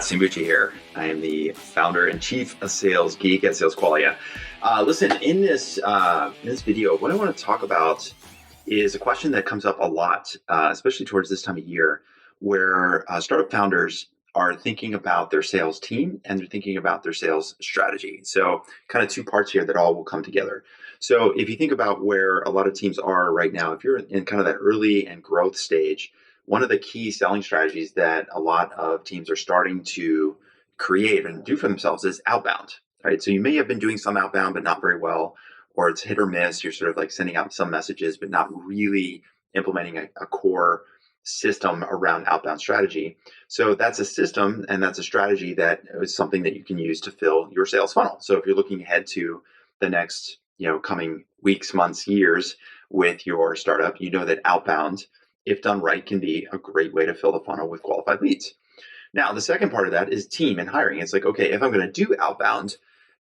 Simbuchi here. I am the founder and chief of sales geek at Sales Qualia. Listen, in this video, what I want to talk about is a question that comes up a lot, especially towards this time of year, where startup founders are thinking about their sales team and they're thinking about their sales strategy. So kind of two parts here that all will come together. So if you think about where a lot of teams are right now, if you're in kind of that early and growth stage, one of the key selling strategies that a lot of teams are starting to create and do for themselves is outbound, right? So you may have been doing some outbound, but not very well, or it's hit or miss. You're sort of like sending out some messages, but not really implementing a core system around outbound strategy. So that's a system and that's a strategy that is something that you can use to fill your sales funnel. So if you're looking ahead to the next, coming weeks, months, years with your startup, you know that outbound, if done right, can be a great way to fill the funnel with qualified leads. Now, the second part of that is team and hiring. It's like, okay, if I'm going to do outbound,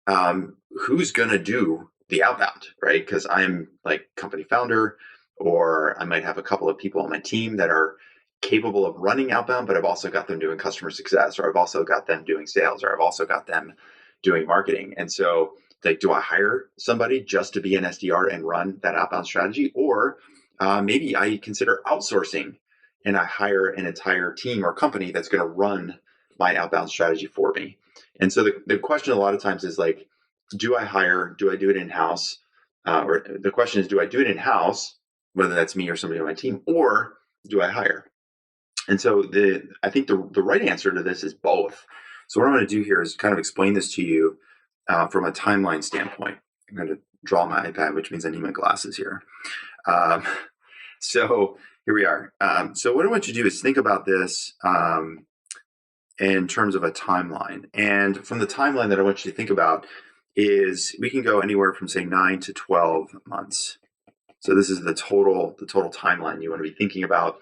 who's going to do the outbound, right? Because I'm like company founder, or I might have a couple of people on my team that are capable of running outbound, but I've also got them doing customer success, or I've also got them doing sales, or I've also got them doing marketing. And so, like, do I hire somebody just to be an SDR and run that outbound strategy? Or maybe I consider outsourcing and I hire an entire team or company that's going to run my outbound strategy for me. And so the question a lot of times is like, do I hire? Do I do it in-house? Or the question is, do I do it in-house, whether that's me or somebody on my team, or do I hire? And so I think the right answer to this is both. So what I'm going to do here is kind of explain this to you from a timeline standpoint. I'm going to draw my iPad, which means I need my glasses here. So here we are. So what I want you to do is think about this in terms of a timeline. And from the timeline that I want you to think about is we can go anywhere from, say, 9 to 12 months. So this is the total timeline you want to be thinking about,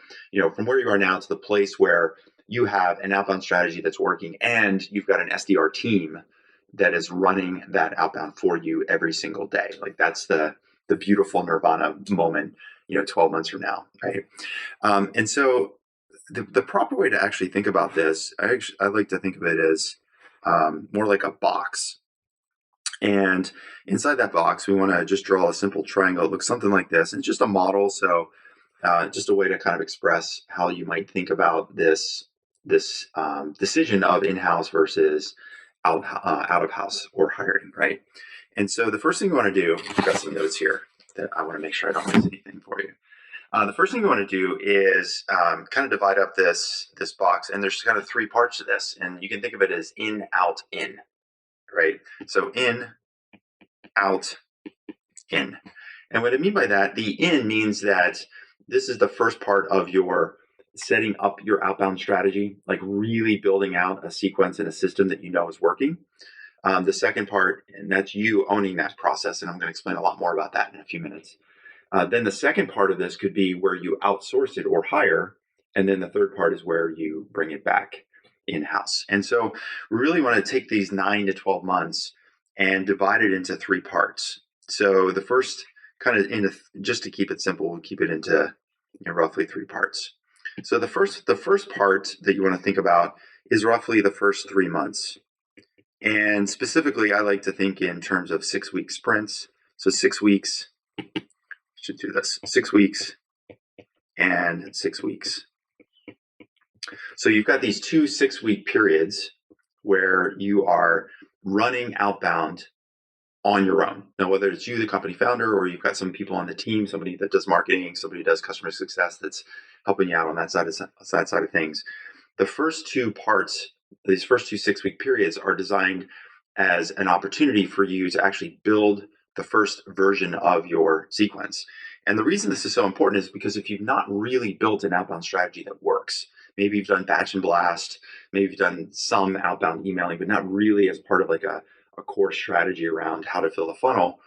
from where you are now to the place where you have an outbound strategy that's working and you've got an SDR team that is running that outbound for you every single day. Like, that's the beautiful nirvana moment, 12 months from now, right? And so the proper way to actually think about this, I like to think of it as more like a box. And inside that box, we want to just draw a simple triangle. It looks something like this. And it's just a model. So just a way to kind of express how you might think about this decision of in-house versus out of house or hiring, right? And so the first thing you want to do, I've got some notes here that I want to make sure I don't miss anything for you. The first thing you want to do is kind of divide up this box, and there's kind of three parts to this, and you can think of it as in, out, in, right? So in, out, in. And what I mean by that, the in means that this is the first part of your setting up your outbound strategy, like really building out a sequence and a system that you know is working. The second part, and that's you owning that process, and I'm going to explain a lot more about that in a few minutes. Then the second part of this could be where you outsource it or hire, and then the third part is where you bring it back in-house. And so we really want to take these 9 to 12 months and divide it into three parts. So the first kind of, just to keep it simple, we'll keep it into roughly three parts. So the first part that you want to think about is roughly the first 3 months. And specifically, I like to think in terms of 6-week sprints. So 6 weeks, should do this, 6 weeks and 6 weeks. So you've got these 2 6-week periods where you are running outbound on your own. Now, whether it's you, the company founder, or you've got some people on the team, somebody that does marketing, somebody who does customer success that's helping you out on that side of things. The first two parts, these first 2 6-week periods, are designed as an opportunity for you to actually build the first version of your sequence. And the reason this is so important is because if you've not really built an outbound strategy that works, maybe you've done batch and blast, maybe you've done some outbound emailing, but not really as part of like a core strategy around how to fill the funnel.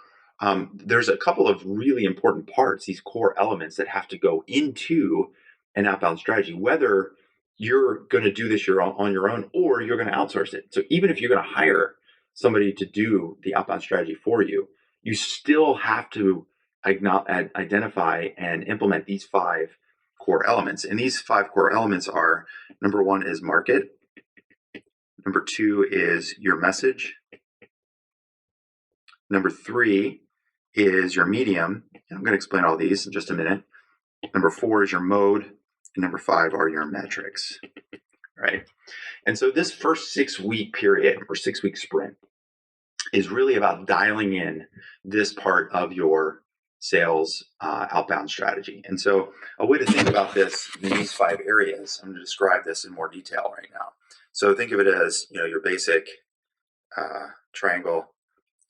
There's a couple of really important parts, these core elements that have to go into an outbound strategy, whether you're going to do this on your own or you're going to outsource it. So even if you're going to hire somebody to do the outbound strategy for you, you still have to identify and implement these 5 core elements. And these 5 core elements are, number 1 is market. Number 2 is your message. Number 3 is your medium. I'm going to explain all these in just a minute. Number 4 is your mode. And number 5 are your metrics, right? And so this first 6-week period or 6-week sprint is really about dialing in this part of your sales outbound strategy. And so a way to think about this in these 5 areas, I'm going to describe this in more detail right now. So think of it as, your basic triangle,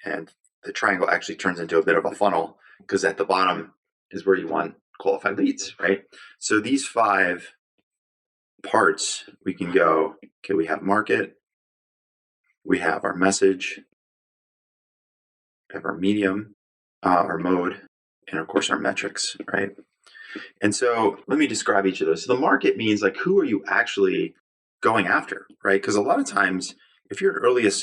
and the triangle actually turns into a bit of a funnel because at the bottom is where you want qualified leads, right? So these 5 parts, we can go, okay, we have market, we have our message, we have our medium, our mode, and of course our metrics, right? And so let me describe each of those. So the market means like, who are you actually going after, right? Because a lot of times, if you're an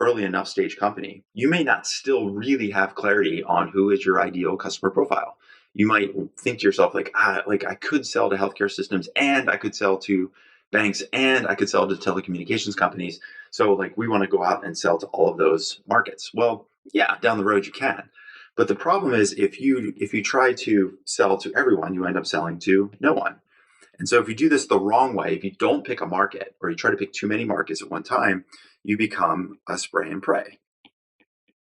early enough stage company, you may not still really have clarity on who is your ideal customer profile. You might think to yourself like I could sell to healthcare systems, and I could sell to banks, and I could sell to telecommunications companies. So like we want to go out and sell to all of those markets. Well, yeah, down the road you can. But the problem is if you try to sell to everyone, you end up selling to no one. And so if you do this the wrong way, if you don't pick a market or you try to pick too many markets at one time, you become a spray and pray.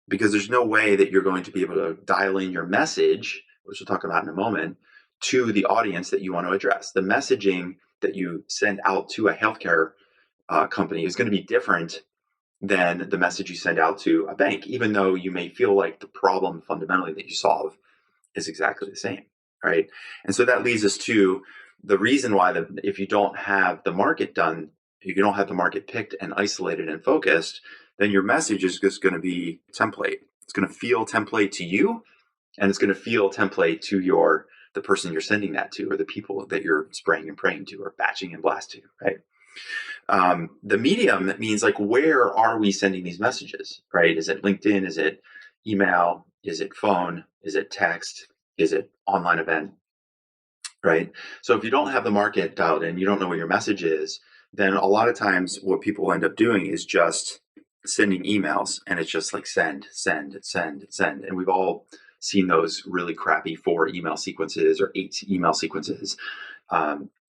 Because there's no way that you're going to be able to dial in your message, which we'll talk about in a moment, to the audience that you want to address. The messaging that you send out to a healthcare company is going to be different than the message you send out to a bank, even though you may feel like the problem fundamentally that you solve is exactly the same, right? And so that leads us to the reason why if you don't have the market done, if you don't have the market picked and isolated and focused, then your message is just going to be template. It's going to feel template to you, and it's going to feel template to the person you're sending that to, or the people that you're spraying and praying to, or batching and blast to, right? The medium means like, where are we sending these messages, right? Is it LinkedIn? Is it email? Is it phone? Is it text? Is it online event? Right? So if you don't have the market dialed in, you don't know what your message is, then a lot of times what people end up doing is just sending emails, and it's just like send. And we've all seen those really crappy 4 email sequences or 8 email sequences,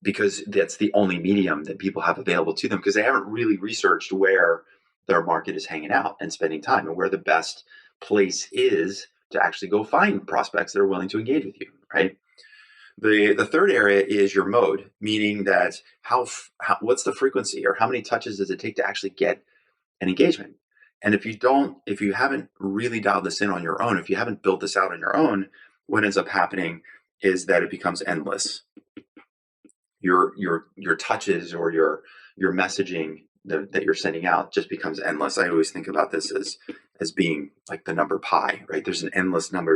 because that's the only medium that people have available to them, because they haven't really researched where their market is hanging out and spending time, and where the best place is to actually go find prospects that are willing to engage with you, right? The third area is your mode, meaning that what's the frequency, or how many touches does it take to actually get an engagement? And if you haven't really dialed this in on your own, if you haven't built this out on your own, what ends up happening is that it becomes endless. Your touches or your messaging that you're sending out just becomes endless. I always think about this as being like the number pi, right? There's an endless number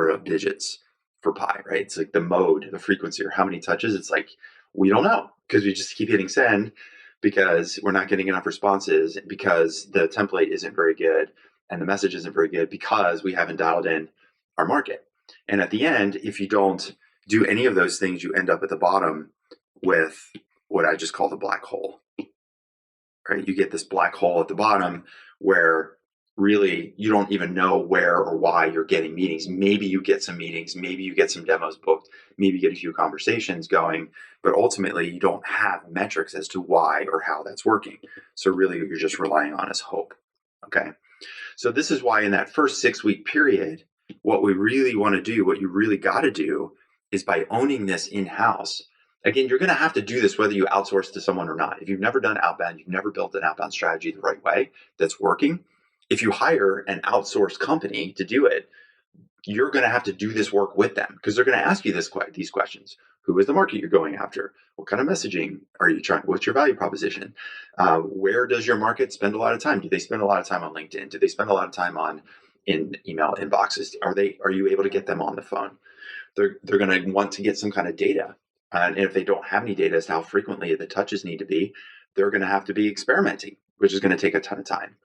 of digits for pi, right? It's like the mode, the frequency, or how many touches. It's like we don't know, because we just keep hitting send because we're not getting enough responses, because the template isn't very good and the message isn't very good, because we haven't dialed in our market. And at the end, if you don't do any of those things, you end up at the bottom with what I just call the black hole, right? You get this black hole at the bottom where really you don't even know where or why you're getting meetings. Maybe you get some meetings, maybe you get some demos booked, maybe you get a few conversations going, but ultimately you don't have metrics as to why or how that's working. So really you're just relying on is hope. Okay. So this is why in that first 6-week period, what we really want to do, what you really got to do, is by owning this in-house. Again, you're going to have to do this whether you outsource to someone or not. If you've never done outbound, you've never built an outbound strategy the right way that's working, if you hire an outsourced company to do it, you're going to have to do this work with them, because they're going to ask you these questions. Who is the market you're going after? What kind of messaging are you trying? What's your value proposition? Where does your market spend a lot of time? Do they spend a lot of time on LinkedIn? Do they spend a lot of time in email inboxes? Are you able to get them on the phone? They're going to want to get some kind of data. And if they don't have any data as to how frequently the touches need to be, they're going to have to be experimenting, which is going to take a ton of time.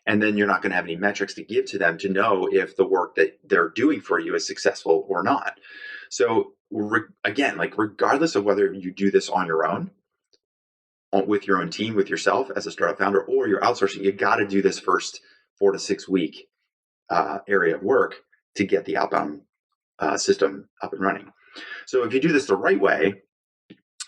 And then you're not going to have any metrics to give to them to know if the work that they're doing for you is successful or not. So again, like regardless of whether you do this on your own with your own team, with yourself as a startup founder, or you're outsourcing, you got to do this first 4 to 6 week area of work to get the outbound system up and running. So if you do this the right way,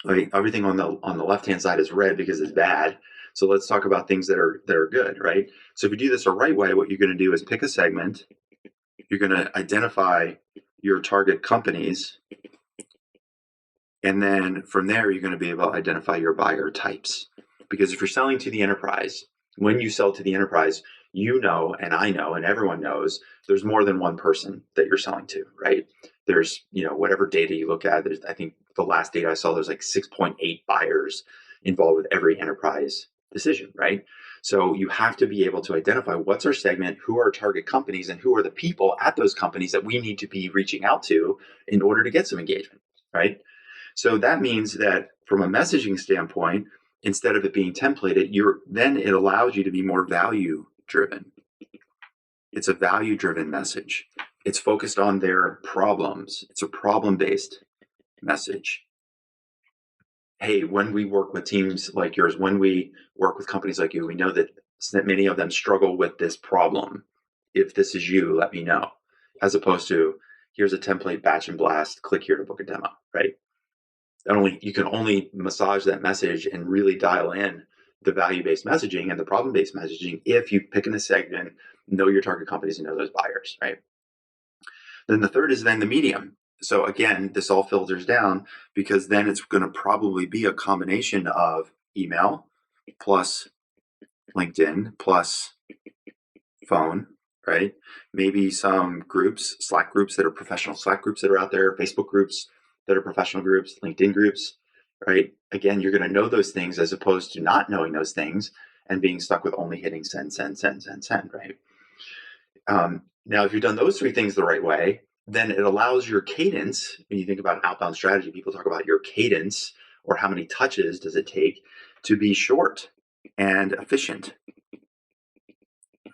like everything on the left hand side is red because it's bad. So let's talk about things that are good, right? So if you do this the right way, what you're going to do is pick a segment. You're going to identify your target companies, and then from there you're going to be able to identify your buyer types. Because if you're selling to the enterprise, when you sell to the enterprise, you know, and I know, and everyone knows, there's more than one person that you're selling to, right? There's, whatever data you look at, I think the last data I saw, there's like 6.8 buyers involved with every enterprise decision, right? So you have to be able to identify what's our segment, who are our target companies, and who are the people at those companies that we need to be reaching out to in order to get some engagement, right? So that means that from a messaging standpoint, instead of it being templated, then it allows you to be more value driven. It's a value driven message. It's focused on their problems. It's a problem based message. Hey, when we work with teams like yours, when we work with companies like you, we know that many of them struggle with this problem. If this is you, let me know. As opposed to, here's a template, batch and blast, click here to book a demo, right? You can only massage that message and really dial in the value-based messaging and the problem-based messaging if you pick in a segment, know your target companies, and know those buyers, right? Then the third is then the medium. So again, this all filters down because then it's going to probably be a combination of email plus LinkedIn plus phone, right? Maybe some groups, Slack groups that are professional Slack groups that are out there, Facebook groups that are professional groups, LinkedIn groups, right? Again, you're going to know those things as opposed to not knowing those things and being stuck with only hitting send, right? Now, if you've done those three things the right way, then it allows your cadence. When you think about outbound strategy, people talk about your cadence or how many touches does it take to be short and efficient,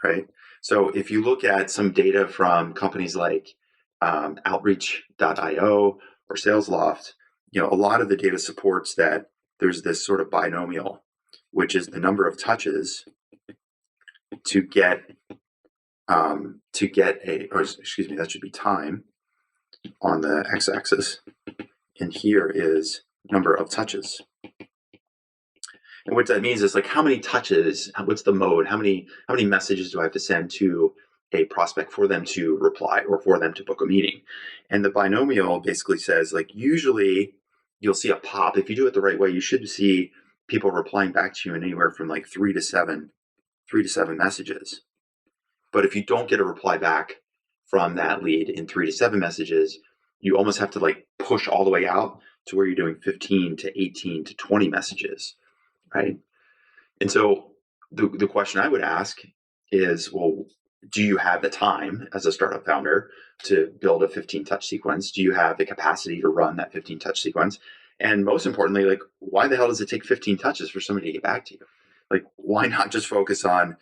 right? So if you look at some data from companies like Outreach.io or SalesLoft, a lot of the data supports that there's this sort of binomial, which is the number of touches to get that should be time on the x-axis, and here is number of touches. And what that means is like how many touches, what's the mode, how many messages do I have to send to a prospect for them to reply or for them to book a meeting? And the binomial basically says like usually you'll see a pop. If you do it the right way, you should see people replying back to you in anywhere from like 3 to 7 messages. But if you don't get a reply back from that lead in 3 to 7 messages, you almost have to like push all the way out to where you're doing 15 to 18 to 20 messages, right? And so the question I would ask is, well, do you have the time as a startup founder to build a 15 touch sequence? Do you have the capacity to run that 15 touch sequence? And most importantly, like, why the hell does it take 15 touches for somebody to get back to you? Like, why not just focus on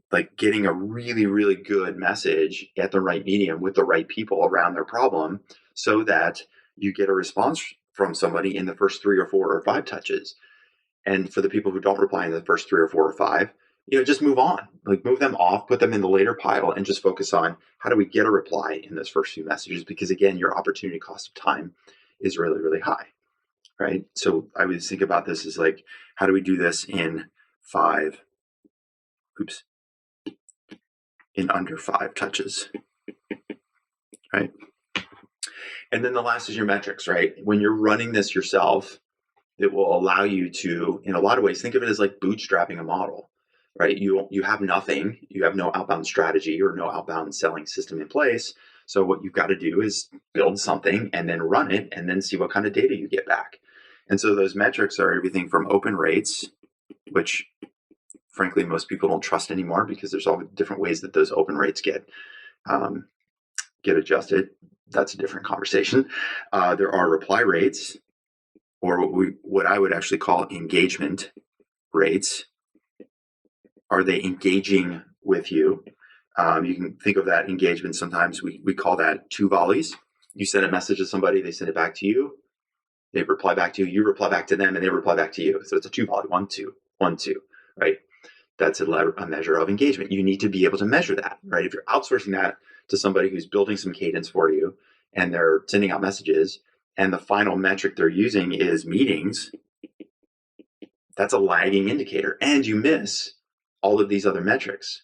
like getting a really, really good message at the right medium with the right people around their problem so that you get a response from somebody in the first 3 or 4 or 5 touches. And for the people who don't reply in the first 3 or 4 or 5, just move on, like move them off, put them in the later pile and just focus on how do we get a reply in those first few messages? Because again, your opportunity cost of time is really, really high, right? So I would think about this as like, how do we do this in under 5 touches, right? And then the last is your metrics, right? When you're running this yourself, it will allow you to, in a lot of ways, think of it as like bootstrapping a model, right? You have nothing, you have no outbound strategy or no outbound selling system in place. So what you've got to do is build something and then run it and then see what kind of data you get back. And so those metrics are everything from open rates, which frankly, most people don't trust anymore because there's all the different ways that those open rates get adjusted. That's a different conversation. There are reply rates, or what I would actually call engagement rates. Are they engaging with you? You can think of that engagement. Sometimes we call that 2 volleys. You send a message to somebody, they send it back to you. They reply back to you, you reply back to them, and they reply back to you. So it's a two volley, 1, 2, 1, 2, right? That's a measure of engagement. You need to be able to measure that, right? If you're outsourcing that to somebody who's building some cadence for you and they're sending out messages and the final metric they're using is meetings, that's a lagging indicator. And you miss all of these other metrics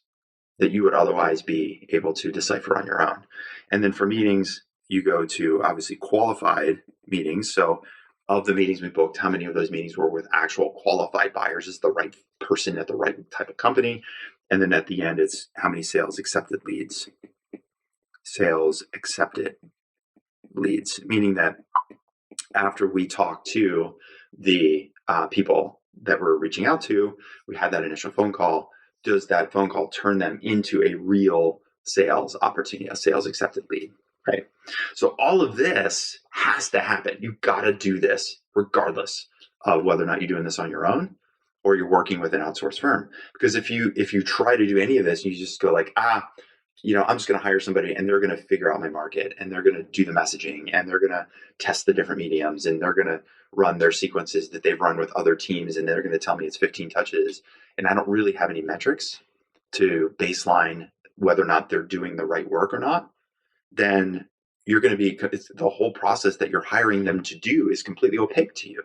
that you would otherwise be able to decipher on your own. And then for meetings, you go to obviously qualified meetings. So of the meetings we booked, how many of those meetings were with actual qualified buyers? Is the right person at the right type of company? And then at the end, it's how many sales accepted leads. Sales accepted leads, meaning that after we talk to the people that we're reaching out to, we had that initial phone call. Does that phone call turn them into a real sales opportunity, a sales accepted lead, right? So all of this has to happen. You've got to do this regardless of whether or not you're doing this on your own or you're working with an outsourced firm. Because if you try to do any of this, you just go like, I'm just going to hire somebody and they're going to figure out my market and they're going to do the messaging and they're going to test the different mediums and they're going to run their sequences that they've run with other teams and they're going to tell me it's 15 touches. And I don't really have any metrics to baseline whether or not they're doing the right work or not. Then you're going to be, the whole process that you're hiring them to do is completely opaque to you.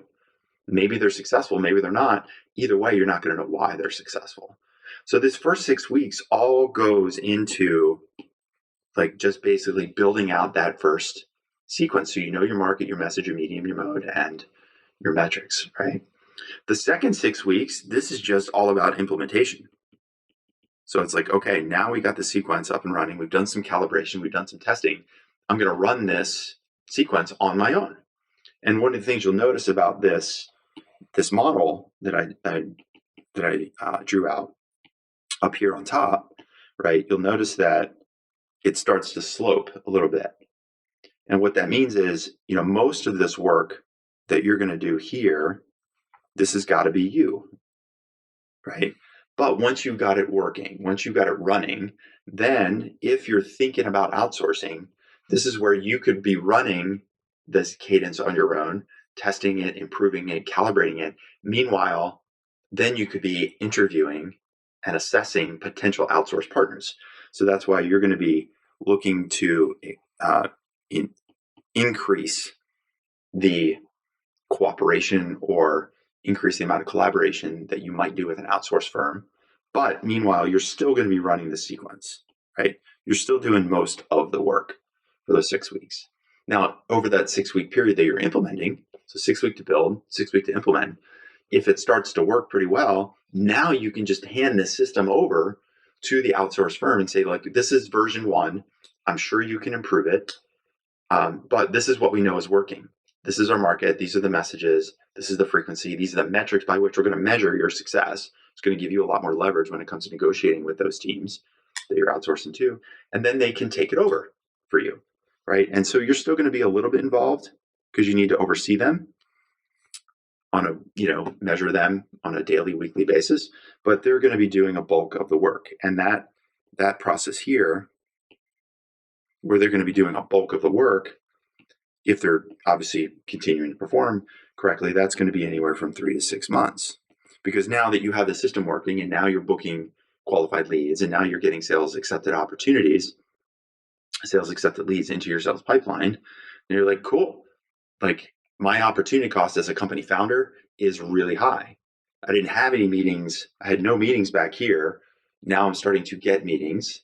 Maybe they're successful, maybe they're not. Either way, you're not going to know why they're successful. So this first 6 weeks all goes into like just basically building out that first sequence. So you know your market, your message, your medium, your mode, and your metrics, right? The second 6 weeks, this is just all about implementation. So it's like, okay, now we got the sequence up and running. We've done some calibration. We've done some testing. I'm going to run this sequence on my own. And one of the things you'll notice about this model that I drew out up here on top, right, you'll notice that it starts to slope a little bit. And what that means is, most of this work that you're going to do here, this has got to be you, right? But once you got it working, once you got it running, then if you're thinking about outsourcing, this is where you could be running this cadence on your own, testing it, improving it, calibrating it. Meanwhile, then you could be interviewing and assessing potential outsource partners. So that's why you're going to be looking to increase the cooperation or increase the amount of collaboration that you might do with an outsourced firm. But meanwhile, you're still going to be running the sequence, right? You're still doing most of the work for those 6 weeks. Now, over that 6 week period that you're implementing, so 6 weeks to build, 6 weeks to implement, if it starts to work pretty well, now you can just hand this system over to the outsourced firm and say, like, this is version 1. I'm sure you can improve it, but this is what we know is working. This is our market. These are the messages. This is the frequency. These are the metrics by which we're going to measure your success. It's going to give you a lot more leverage when it comes to negotiating with those teams that you're outsourcing to. And then they can take it over for you, right? And so you're still going to be a little bit involved because you need to oversee them on a, measure them on a daily, weekly basis, but they're going to be doing a bulk of the work. And that process here, where they're going to be doing a bulk of the work, if they're obviously continuing to perform correctly, that's going to be anywhere from 3 to 6 months. Because now that you have the system working and now you're booking qualified leads and now you're getting sales accepted opportunities, sales accepted leads into your sales pipeline, and you're like, cool, like my opportunity cost as a company founder is really high. I didn't have any meetings. I had no meetings back here. Now I'm starting to get meetings.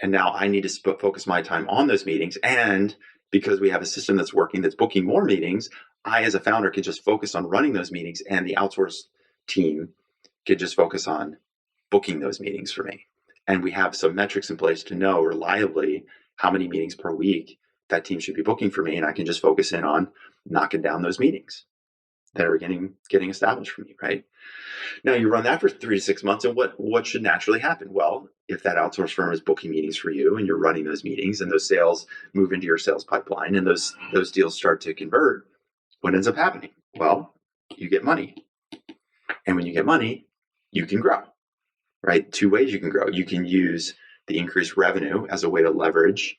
And now I need to focus my time on those meetings. And because we have a system that's working, that's booking more meetings, I, as a founder, can just focus on running those meetings, and the outsourced team could just focus on booking those meetings for me. And we have some metrics in place to know reliably how many meetings per week that team should be booking for me. And I can just focus in on knocking down those meetings that are getting established for me, right? Now you run that for 3 to 6 months, and what should naturally happen? Well, if that outsourced firm is booking meetings for you and you're running those meetings and those sales move into your sales pipeline and those deals start to convert, what ends up happening? Well, you get money. And when you get money, you can grow, right? 2 ways you can grow. You can use the increased revenue as a way to leverage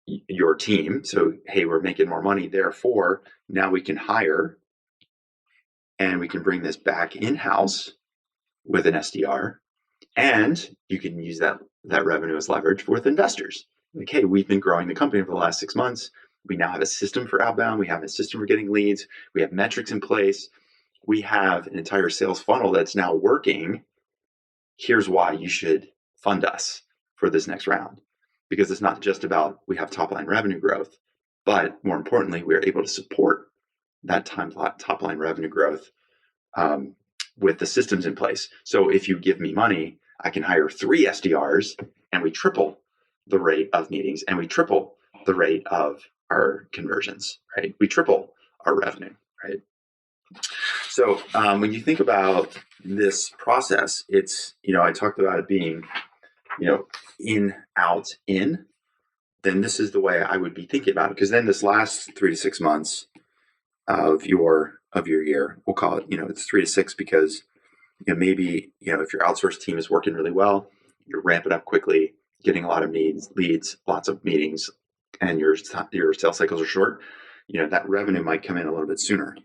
your team. So, hey, we're making more money. Therefore, now we can hire and we can bring this back in-house with an SDR. And you can use that revenue as leverage with investors. Like, hey, we've been growing the company for the last 6 months. We now have a system for outbound. We have a system for getting leads. We have metrics in place. We have an entire sales funnel that's now working. Here's why you should fund us for this next round. Because it's not just about we have top line revenue growth, but more importantly, we're able to support that top line revenue growth with the systems in place. So if you give me money, I can hire 3 SDRs and we triple the rate of meetings and we triple the rate of our conversions, right? We triple our revenue, right? So when you think about this process, it's, I talked about it being, in, out, in, then this is the way I would be thinking about it. Because then this last 3 to 6 months of your year, we'll call it, it's 3 to 6 because maybe, if your outsourced team is working really well, you're ramping up quickly, getting a lot of leads, lots of meetings, and your sales cycles are short, that revenue might come in a little bit sooner.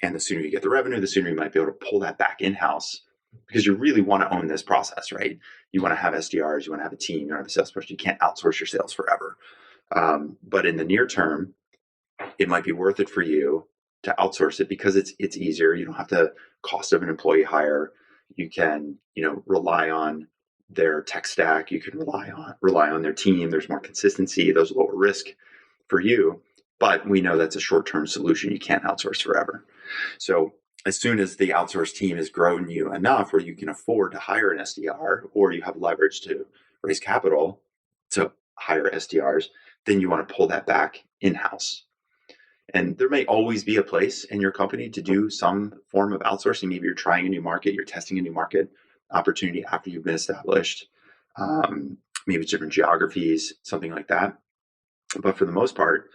And the sooner you get the revenue, the sooner you might be able to pull that back in-house because you really want to own this process, right? You want to have SDRs, you want to have a team, you want to have a salesperson. You can't outsource your sales forever. But in the near term, it might be worth it for you to outsource it because it's easier. You don't have the cost of an employee hire. You can, rely on their tech stack. You can rely on their team. There's more consistency. There's lower risk for you. But we know that's a short-term solution. You can't outsource forever. So as soon as the outsourced team has grown you enough where you can afford to hire an SDR or you have leverage to raise capital to hire SDRs, then you want to pull that back in-house. And there may always be a place in your company to do some form of outsourcing. Maybe you're trying a new market, you're testing a new market opportunity after you've been established. Maybe it's different geographies, something like that. But for the most part,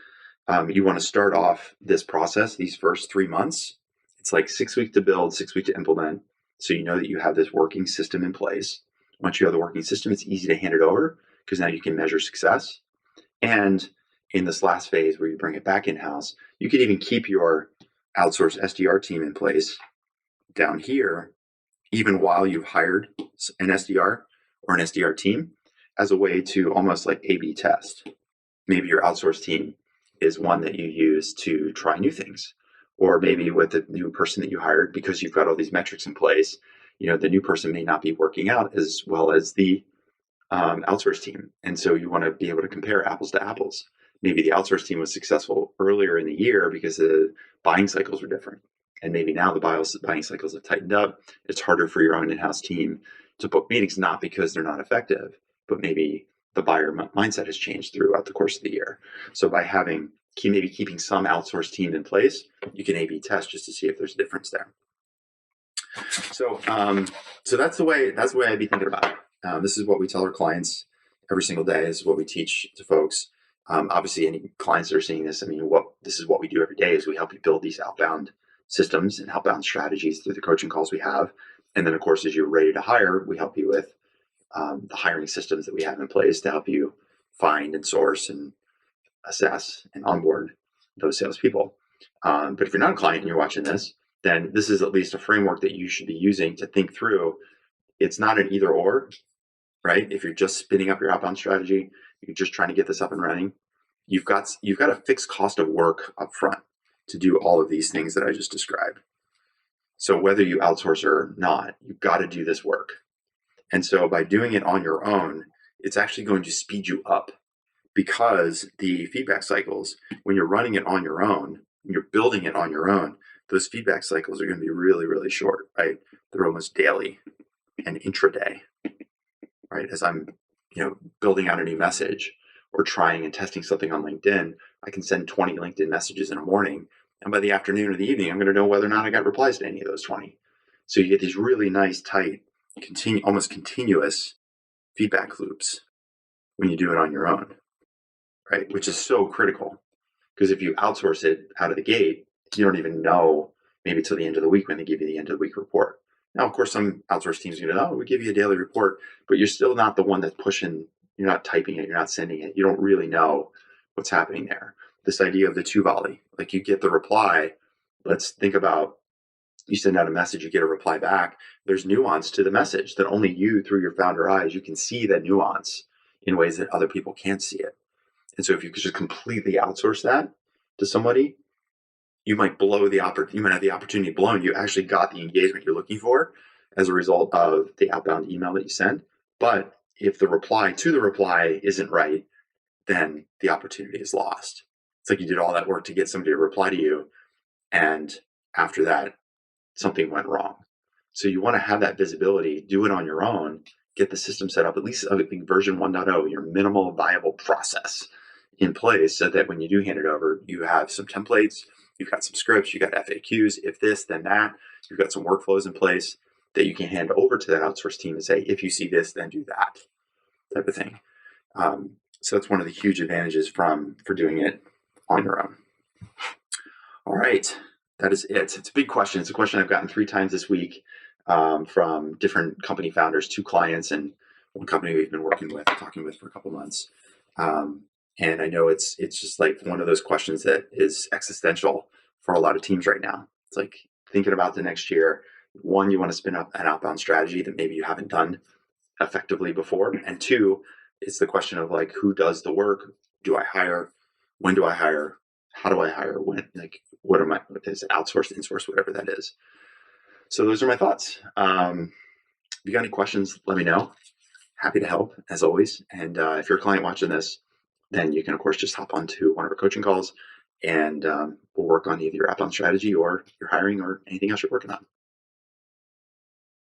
you want to start off this process, these first 3 months. It's like 6 weeks to build, 6 weeks to implement. So you know that you have this working system in place. Once you have the working system, it's easy to hand it over because now you can measure success. And in this last phase where you bring it back in-house, you could even keep your outsourced SDR team in place down here, even while you've hired an SDR or an SDR team as a way to almost like A/B test. Maybe your outsourced team is one that you use to try new things. Or maybe with the new person that you hired, because you've got all these metrics in place, the new person may not be working out as well as the outsourced team. And so you want to be able to compare apples to apples. Maybe the outsourced team was successful earlier in the year because the buying cycles were different. And maybe now the buying cycles have tightened up. It's harder for your own in-house team to book meetings, not because they're not effective, but maybe the buyer mindset has changed throughout the course of the year. So by keeping some outsourced team in place, you can A/B test just to see if there's a difference there. So that's the way I'd be thinking about it. This is what we tell our clients every single day. This is what we teach to folks. Obviously, any clients that are seeing this, this is what we do every day is we help you build these outbound systems and outbound strategies through the coaching calls we have. And then, of course, as you're ready to hire, we help you with the hiring systems that we have in place to help you find and source and assess and onboard those salespeople. But if you're not a client and you're watching this, then this is at least a framework that you should be using to think through. It's not an either or, right? If you're just spinning up your outbound strategy, you're just trying to get this up and running, you've got a fixed cost of work up front to do all of these things that I just described. So whether you outsource or not, you've got to do this work. And so by doing it on your own, it's actually going to speed you up because the feedback cycles, when you're running it on your own, when you're building it on your own, those feedback cycles are going to be really, really short, right? They're almost daily and intraday, right? As I'm, building out a new message or trying and testing something on LinkedIn, I can send 20 LinkedIn messages in a morning. And by the afternoon or the evening, I'm going to know whether or not I got replies to any of those 20. So you get these really nice, tight, almost continuous feedback loops when you do it on your own, right? Which is so critical because if you outsource it out of the gate, you don't even know maybe till the end of the week when they give you the end of the week report. Now, of course, some outsourced teams are going to, we give you a daily report, but you're still not the one that's pushing You're not typing it. You're not sending it. You don't really know what's happening there. This idea of the two volley, like you get the reply. Let's think about, you send out a message, you get a reply back. There's nuance to the message that only you, through your founder eyes, you can see that nuance in ways that other people can't see it. And so if you could just completely outsource that to somebody, you might you might have the opportunity blown. You actually got the engagement you're looking for as a result of the outbound email that you send. But if the reply to the reply isn't right, then the opportunity is lost. It's like you did all that work to get somebody to reply to you, and after that, something went wrong. So you want to have that visibility, do it on your own, get the system set up, at least I think version 1.0, your minimal viable process in place so that when you do hand it over, you have some templates, you've got some scripts, you've got FAQs, if this, then that, you've got some workflows in place that you can hand over to that outsourced team and say, if you see this, then do that type of thing. So that's one of the huge advantages for doing it on your own. All right, that is it. It's a big question. It's a question I've gotten 3 times this week from different company founders, 2 clients, and one company we've been talking with for a couple months. And I know it's just like one of those questions that is existential for a lot of teams right now. It's like thinking about the next year. One, you want to spin up an outbound strategy that maybe you haven't done effectively before. And 2, it's the question of like, who does the work? Do I hire? When do I hire? How do I hire? When? Like, is it outsourced, insourced, whatever that is? So those are my thoughts. If you got any questions, let me know. Happy to help, as always. And if you're a client watching this, then you can, of course, just hop onto one of our coaching calls, and we'll work on either your outbound strategy or your hiring or anything else you're working on.